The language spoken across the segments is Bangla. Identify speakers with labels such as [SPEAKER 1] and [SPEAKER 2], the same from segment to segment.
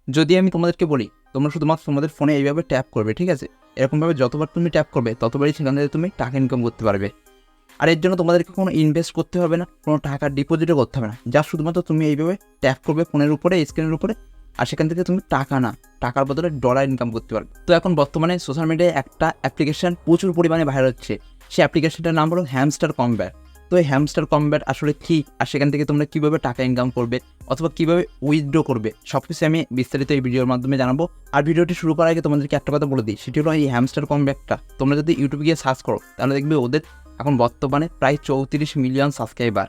[SPEAKER 1] যদি আমি তোমাদেরকে বলি তোমরা শুধুমাত্র তোমাদের ফোনে এইভাবে ট্যাপ করবে, ঠিক আছে, এরকমভাবে যতবার তুমি ট্যাপ করবে ততবারই সেখান থেকে তুমি টাকা ইনকাম করতে পারবে। আর এর জন্য তোমাদেরকে কোনো ইনভেস্ট করতে হবে না, কোনো টাকা ডিপোজিটও করতে হবে না, যা শুধুমাত্র তুমি এইভাবে ট্যাপ করবে ফোনের উপরে, স্ক্রিনের উপরে, আর সেখান থেকে তুমি টাকার বদলে ডলার ইনকাম করতে পারবে। তো এখন বর্তমানে সোশ্যাল মিডিয়ায় একটা অ্যাপ্লিকেশন প্রচুর পরিমাণে ভাইরাল হচ্ছে, সেই অ্যাপ্লিকেশনটার নাম হলো হ্যামস্টার কমব্যাট। তো এই হ্যামস্টার কমব্যাট আসলে কী, আর সেখান থেকে তোমরা কীভাবে টাকা ইনকাম করবে অথবা কীভাবে উইথড্র করবে সব কিছু আমি বিস্তারিত এই ভিডিওর মাধ্যমে জানাবো। আর ভিডিওটি শুরু করার আগে তোমাদেরকে একটা কথা বলে দিই, সেটি হলো এই হ্যামস্টার কমব্যাটটা তোমরা যদি ইউটিউবে গিয়ে সার্চ করো তাহলে দেখবে ওদের এখন বর্তমানে প্রায় 34 মিলিয়ন সাবস্ক্রাইবার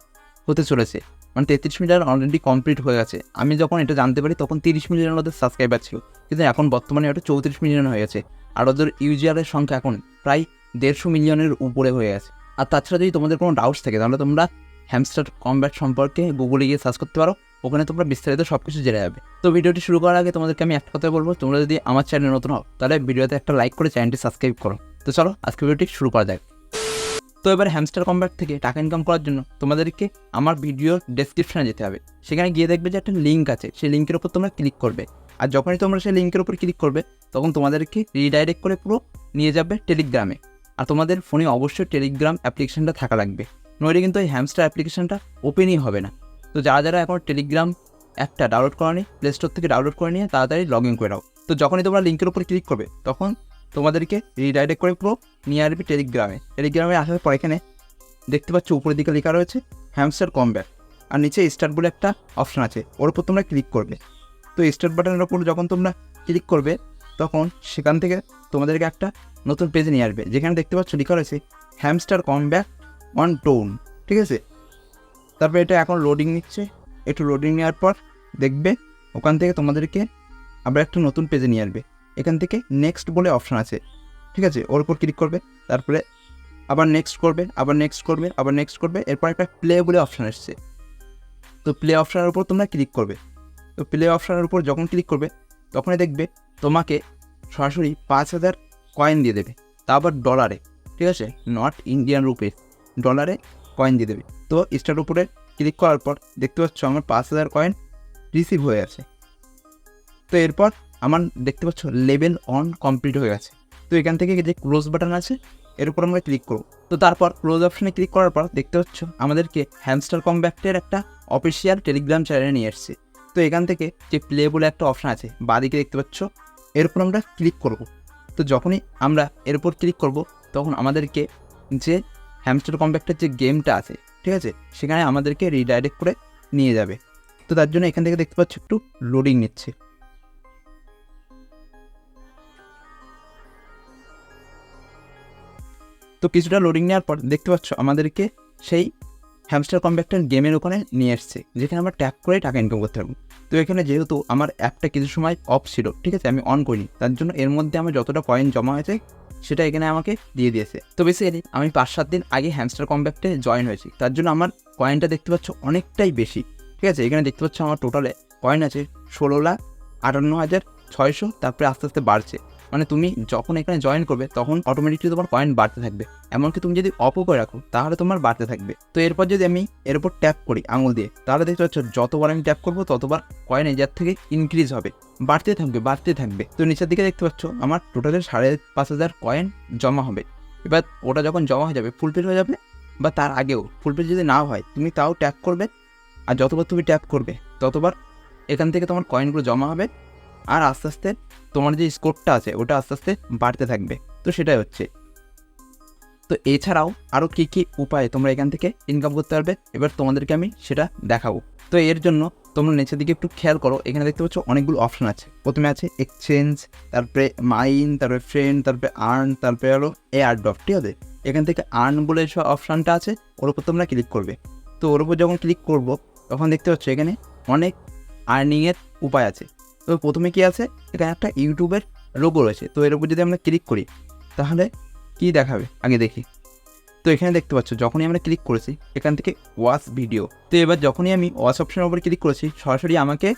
[SPEAKER 1] হতে চলেছে, মানে 33 মিলিয়ন অলরেডি কমপ্লিট হয়ে গেছে। আমি যখন এটা জানতে পারি তখন 30 মিলিয়ন ওদের সাবস্ক্রাইবার ছিল, কিন্তু এখন বর্তমানে ওটা 34 মিলিয়ন হয়ে গেছে। আর ওদের ইউজারের সংখ্যা এখন প্রায় 150 মিলিয়নের উপরে হয়ে গেছে। আর তাছাড়া যদি তোমাদের কোনো ডাউটস থাকে তাহলে তোমরা হ্যামস্টার কমব্যাট সম্পর্কে গুগলে গিয়ে সার্চ করতে পারো, ওখানে তোমরা বিস্তারিত সব কিছু জেনে যাবে। তো ভিডিওটি শুরু করার আগে তোমাদেরকে আমি একটা কথা বলবো, তোমরা যদি আমার চ্যানেল নতুন হও তাহলে ভিডিওতে একটা লাইক করে চ্যানেলটি সাবস্ক্রাইব করো। তো চলো আজকে ভিডিওটি শুরু করা যাক। তো এবার হ্যামস্টার কমব্যাট থেকে টাকা ইনকাম করার জন্য তোমাদেরকে আমার ভিডিওর ডেসক্রিপশনে যেতে হবে, সেখানে গিয়ে দেখবে যে একটা লিঙ্ক আছে, সেই লিঙ্কের উপর তোমরা ক্লিক করবে। আর যখনই তোমরা সেই লিঙ্কের উপর ক্লিক করবে তখন তোমাদেরকে রিডাইরেক্ট করে পুরো নিয়ে যাবে টেলিগ্রামে। আর তোমাদের ফোনে অবশ্যই টেলিগ্রাম অ্যাপ্লিকেশনটা থাকা লাগবে, নইলে কিন্তু এই হ্যামস্টার অ্যাপ্লিকেশনটা ওপেনই হবে না। তো যারা এখন টেলিগ্রাম অ্যাপটা ডাউনলোড করেনি, প্লে স্টোর থেকে ডাউনলোড করে নিয়ে তাড়াতাড়ি লগ ইন করে নাও। তো যখনই তোমরা লিঙ্কের উপর ক্লিক করবে তখন তোমাদেরকে রিডাইরেক্ট করে পুরো নিয়ে আসবে টেলিগ্রামে আসার পর এখানে দেখতে পাচ্ছ উপরের দিকে লেখা রয়েছে হ্যামস্টার কমব্যাট, আর নিচে স্টার্ট বলে একটা অপশান আছে, ওর উপর তোমরা ক্লিক করবে। তো স্টার্ট বাটনের ওপর যখন তোমরা ক্লিক করবে তখন সেখান থেকে তোমাদেরকে একটা নতুন পেজে নিয়ে আসবে, যেখানে দেখতে পাচ্ছ লেখা রয়েছে হ্যামস্টার কমব্যাট অন টোন, ঠিক আছে। তারপরে এটা এখন লোডিং নিচ্ছে, একটু লোডিং নেওয়ার পর দেখবে ওখান থেকে তোমাদেরকে আবার একটা নতুন পেজে নিয়ে আসবে। এখান থেকে নেক্সট বলে অপশান আছে, ঠিক আছে, ওর উপর ক্লিক করবে, তারপরে আবার নেক্সট করবে, এরপর একটা প্লে বলে অপশান এসছে। তো প্লে অপশানের উপর তোমরা ক্লিক করবে। তো প্লে অপশানের উপর যখন ক্লিক করবে তখনই দেখবে তোমাকে সরাসরি 5000 কয়েন দিয়ে দেবে, তা আবার ডলারে, ঠিক আছে, নট ইন্ডিয়ান রুপি, ডলারে কয়েন দিয়ে দেবে। তো স্টার উপরে ক্লিক করার পর দেখতে পাচ্ছ আমার 5000 কয়েন রিসিভ হয়ে গেছে। তো এরপর আমার দেখতে পাচ্ছ লেভেল অন কমপ্লিট হয়ে গেছে। তো এখান থেকে যে ক্লোজ বাটন আছে এর উপর আমরা ক্লিক করব। তো তারপর ক্লোজ অপশানে ক্লিক করার পর দেখতে পাচ্ছ আমাদেরকে হ্যামস্টার কমব্যাটের একটা অফিসিয়াল টেলিগ্রাম চ্যানেলে নিয়ে এসছে। তো এখান থেকে যে প্লে বলে একটা অপশান আছে বাঁদিকে দেখতে পাচ্ছ, এর উপর আমরা ক্লিক করব। তো যখনই আমরা এর উপর ক্লিক করব তখন আমাদেরকে যে হ্যামস্টার কমব্যাটের যে গেমটা আছে, ঠিক আছে, সেখানে আমাদেরকে রিডাইরেক্ট করে নিয়ে যাবে। তো তার জন্য এখান থেকে দেখতে পাচ্ছ একটু লোডিং নিচ্ছে। তো কিছুটা লোডিং নেওয়ার পর দেখতে পাচ্ছ আমাদেরকে সেই হ্যামস্টার কমব্যাটের গেমের ওখানে নিয়ে এসছে, যেখানে আমরা ট্যাপ করে টাকা ইনকাম করতে পারবো। তো এখানে যেহেতু আমার অ্যাপটা কিছু সময় অফ ছিল, ঠিক আছে, আমি অন করিনি, তার জন্য এর মধ্যে আমার যতটা কয়েন জমা হয়েছে সেটা এখানে আমাকে দিয়ে দিয়েছে। তো বেসিক্যালি আমি 5-7 দিন আগে হ্যামস্টার কমব্যাটে জয়েন হয়েছি, তার জন্য আমার কয়েনটা দেখতে পাচ্ছ অনেকটাই বেশি, ঠিক আছে। এখানে দেখতে পাচ্ছ আমার টোটালে কয়েন আছে 16,58,600, তারপরে আস্তে আস্তে বাড়ছে। মানে তুমি যখন এখানে জয়েন করবে তখন অটোমেটিকলি তোমার কয়েন বাড়তে থাকবে, এমনকি তুমি যদি অফও করে রাখো তাহলে তোমার বাড়তে থাকবে। তো এরপর যদি আমি এর উপর ট্যাপ করি আঙুল দিয়ে, তাহলে দেখতে পাচ্ছ যতবার আমি ট্যাপ করবো ততবার কয়েন এজার থেকে ইনক্রিজ হবে, বাড়তে থাকবে। তো নিচের দিকে দেখতে পাচ্ছ আমার টোটালে 5,500 কয়েন জমা হবে। এবার ওটা যখন জমা হয়ে যাবে, ফুলফিল হয়ে যাবে, বা তার আগেও ফুলফিল যদি নাও হয়, তুমি তাও ট্যাপ করবে, আর যতবার তুমি ট্যাপ করবে ততবার এখান থেকে তোমার কয়েনগুলো জমা হবে, আর আস্তে আস্তে তোমার যে স্কোরটা আছে ওটা আস্তে আস্তে বাড়তে থাকবে। তো সেটাই হচ্ছে। তো এছাড়াও আরও কী কী উপায়ে তোমরা এখান থেকে ইনকাম করতে পারবে এবার তোমাদেরকে আমি সেটা দেখাবো। তো এর জন্য তোমরা নিচের দিকে একটু খেয়াল করো, এখানে দেখতে পাচ্ছ অনেকগুলো অপশান আছে। প্রথমে আছে এক্সচেঞ্জ, তারপরে মাইন, তারপরে ফ্রেন্ড, তারপরে আর্ন, তারপরে হলো এয়ারড্রপ, ঠিক আছে। এখান থেকে আর্ন বলে যে অপশানটা আছে ওর উপর তোমরা ক্লিক করবে। তো ওর উপর যখন ক্লিক করবো তখন দেখতে পাচ্ছ এখানে অনেক আর্নিংয়ের উপায় আছে। তো প্রথমে কি আছে, এখানে একটা ইউটিউবের লোগো রয়েছে। তো এর উপর যদি আমরা ক্লিক করি তাহলে কি দেখাবে আগে দেখি। তো এখানে দেখতে পাচ্ছ যখনই আমরা ক্লিক করেছি এখান থেকে ওয়াচ ভিডিও। তো এবার যখনই আমি ওয়াচ অপশনের উপর ক্লিক করেছি সরাসরি আমাকে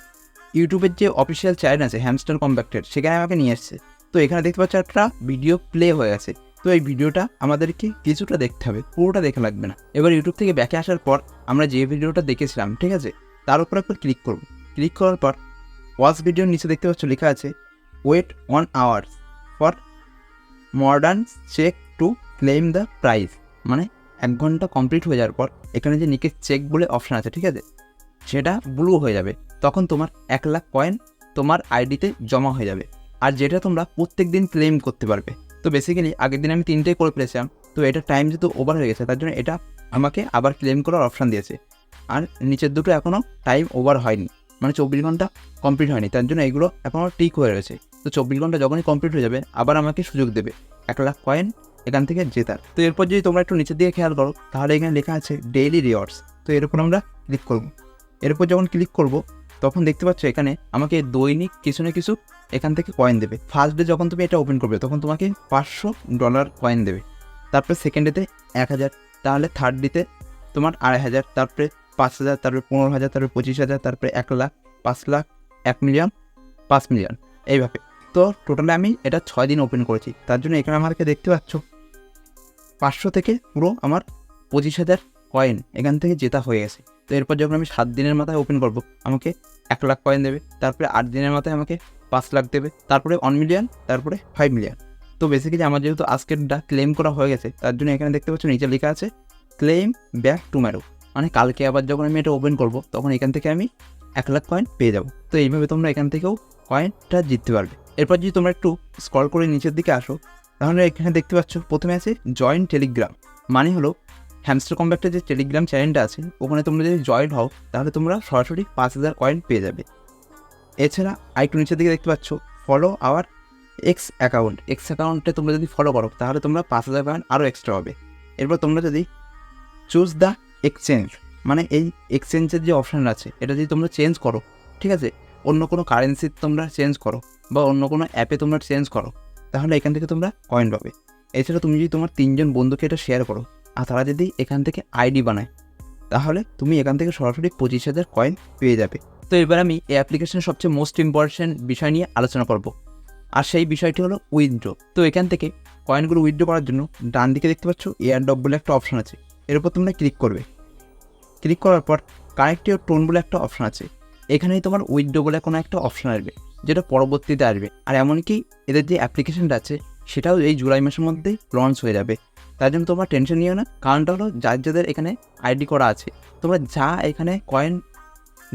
[SPEAKER 1] ইউটিউবের যে অফিসিয়াল চ্যানেল আছে হ্যামস্টার কমব্যাটের, সেখানে আমাকে নিয়ে এসছে। তো এখানে দেখতে পাচ্ছ একটা ভিডিও প্লে হয়ে গেছে। তো এই ভিডিওটা আমাদেরকে কিছুটা দেখতে হবে, পুরোটা দেখা লাগবে না। এবার ইউটিউব থেকে ব্যাকে আসার পর আমরা যে ভিডিওটা দেখেছিলাম, ঠিক আছে, তার উপর একবার ক্লিক করব। ক্লিক করার পর ওয়াচ ভিডিওর নিচে দেখতে পাচ্ছ লেখা আছে wait 1 hours for modern check to claim the prize, মানে 1 ঘন্টা কমপ্লিট হয়ে যাওয়ার পর এখানে যে নিচে চেক বলে অপশান আছে, ঠিক আছে, সেটা ব্লু হয়ে যাবে। তখন তোমার 1 লাখ কয়েন তোমার আইডিতে জমা হয়ে যাবে, আর যেটা তোমরা প্রত্যেক দিন ক্লেম করতে পারবে। তো বেসিক্যালি আগের দিন আমি 3টেই করে ফেলেছিলাম, তো এটা টাইম যেহেতু ওভার হয়ে গেছে তার জন্য এটা আমাকে আবার ক্লেম করার অপশান দিয়েছে। আর নিচের দুটো এখনও টাইম ওভার হয়নি, মানে 24 ঘন্টা কমপ্লিট হয়নি, তার জন্য এগুলো এখনও ঠিক হয়ে রয়েছে। তো 24 ঘন্টা যখনই কমপ্লিট হয়ে যাবে আবার আমাকে সুযোগ দেবে 1 লাখ কয়েন এখান থেকে জেতার। তো এরপর যদি তোমরা একটু নিচের দিকে খেয়াল করো তাহলে এখানে লেখা আছে ডেইলি রিওয়ার্ডস। তো এর উপর আমরা ক্লিক করব। এরপর যখন ক্লিক করব তখন দেখতে পাচ্ছ এখানে আমাকে দৈনিক কিছু না কিছু এখান থেকে কয়েন দেবে। ফার্স্ট ডে যখন তুমি এটা ওপেন করবে তখন তোমাকে $500 কয়েন দেবে, তারপরে সেকেন্ড ডেতে 1000, তাহলে থার্ড ডেতে তোমার 2500, তারপরে 5000, তারপরে 15000, তারপরে 25000, তারপরে 1 লাখ, 5 লাখ, 1 মিলিয়ন, 5 মিলিয়ন, এইভাবে। তো টোটালে আমি এটা 6 দিন ওপেন করেছি, তার জন্য এখানে আমাকে দেখতে পাচ্ছ 500 থেকে পুরো আমার 25,000 কয়েন এখান থেকে জেতা হয়ে গেছে। তো এরপর যখন আমি 7 দিনের মাথায় ওপেন করব আমাকে 1 লাখ কয়েন দেবে, তারপরে 8 দিনের মাথায় আমাকে 5 লাখ দেবে, তারপরে 1 মিলিয়ন, তারপরে 5 মিলিয়ন। তো বেসিক্যালি আমার যেহেতু আজকেরটা ক্লেম করা হয়ে গেছে তার জন্য এখানে দেখতে পাচ্ছ নিচে লেখা আছে ক্লেম ব্যাক টুমারো, মানে কালকে আবার যখন আমি এটা ওপেন করব তখন এখান থেকে আমি 1 লাখ কয়েন পেয়ে যাব। তো এইভাবে তোমরা এখান থেকেও কয়েনটা জিততে পারবে। এরপর যদি তোমরা একটু স্ক্রল করে নিচের দিকে আসো তাহলে এখানে দেখতে পাচ্ছ প্রথমে আছে জয়েন টেলিগ্রাম, মানে হলো হ্যামস্টার কম্প্যাক্টের যে টেলিগ্রাম চ্যানেলটা আছে ওখানে তোমরা যদি জয়েন হও তাহলে তোমরা সরাসরি 5000 কয়েন পেয়ে যাবে। এছাড়া আরেকটু নিচের দিকে দেখতে পাচ্ছ follow our x account. X অ্যাকাউন্টে তোমরা যদি ফলো করো তাহলে তোমরা 5000 কয়েন আরও এক্সট্রা হবে। এরপর তোমরা যদি চুজ দ্য এক্সচেঞ্জ, মানে এই এক্সচেঞ্জের যে অপশান আছে এটা যদি তোমরা চেঞ্জ করো, ঠিক আছে, অন্য কোনো কারেন্সি তোমরা চেঞ্জ করো বা অন্য কোনো অ্যাপে তোমরা চেঞ্জ করো তাহলে এখান থেকে তোমরা কয়েন পাবে। এছাড়া তুমি যদি তোমার 3 জন বন্ধুকে এটা শেয়ার করো আর তারা যদি এখান থেকে আইডি বানায় তাহলে তুমি এখান থেকে সরাসরি 25,000 কয়েন পেয়ে যাবে। তো এবার আমি এই অ্যাপ্লিকেশনের সবচেয়ে মোস্ট ইম্পর্টেন্ট বিষয় নিয়ে আলোচনা করব, আর সেই বিষয়টি হলো উইথড্র। তো এখান থেকে কয়েনগুলো উইথড্র করার জন্য ডান দিকে দেখতে পাচ্ছ এয়ারড্রপ বলে একটা অপশন আছে, এর উপর তোমরা ক্লিক করবে। ক্লিক করার পর কানেক্ট ইওর টোন বলে একটা অপশন আছে, এখানেই তোমার উইথড্র বলে কোনো একটা অপশন আসবে যেটা পরবর্তীতে আসবে। আর এমনকি এদের যে অ্যাপ্লিকেশনটা আছে সেটাও এই জুলাই মাসের মধ্যেই লঞ্চ হয়ে যাবে, তার জন্য তোমরা টেনশন নিও না। কারণটা হলো যাদের এখানে আইডি করা আছে তোমরা যা এখানে কয়েন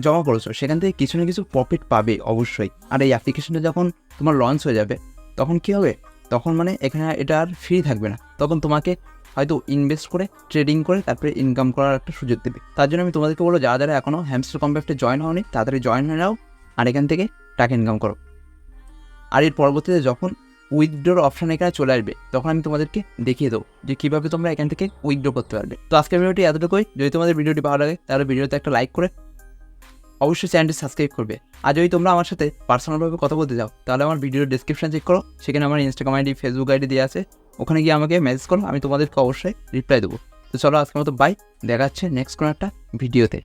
[SPEAKER 1] জমা করেছো সেখান থেকে কিছু না কিছু প্রফিট পাবে অবশ্যই। আর এই অ্যাপ্লিকেশনটা যখন তোমার লঞ্চ হয়ে যাবে তখন কী হবে, তখন মানে এখানে এটা আর ফ্রি থাকবে না, তখন তোমাকে হয়তো ইনভেস্ট করে ট্রেডিং করে তারপরে ইনকাম করার একটা সুযোগ দেবে। তার জন্য আমি তোমাদেরকে বলবো যারা যারা এখনও হ্যামস্টার কম্প্যাক্টে জয়েন হওনি তাড়াতাড়ি জয়েন হয়ে নাও আর এখান থেকে টাকা ইনকাম করো। আর এর পরবর্তীতে যখন উইথড্রোর অপশান এখানে চলে আসবে তখন আমি তোমাদেরকে দেখিয়ে দেবো যে কীভাবে তোমরা এখান থেকে উইথড্র করতে পারবে। তো আজকের ভিডিওটি এতটুকুই। যদি তোমাদের ভিডিওটি ভালো লাগে তাহলে ভিডিওতে একটা লাইক করে অবশ্যই চ্যানেলটি সাবস্ক্রাইব করবে। আর যদি তোমরা আমার সাথে পার্সোনালভাবে কথা বলতে চাও তাহলে আমার ভিডিওর ডিসক্রিপশন চেক করো, সেখানে আমার ইনস্টাগ্রাম আইডি, ফেসবুক আইডি দেওয়া আছে, ওখানে গিয়ে আমাকে মেসেজ করো, আমি তোমাদেরকে অবশ্যই রিপ্লাই দেবো। তো চলো আজকের মতো বাই, দেখা যাচ্ছে নেক্সট কোনো একটা ভিডিওতে।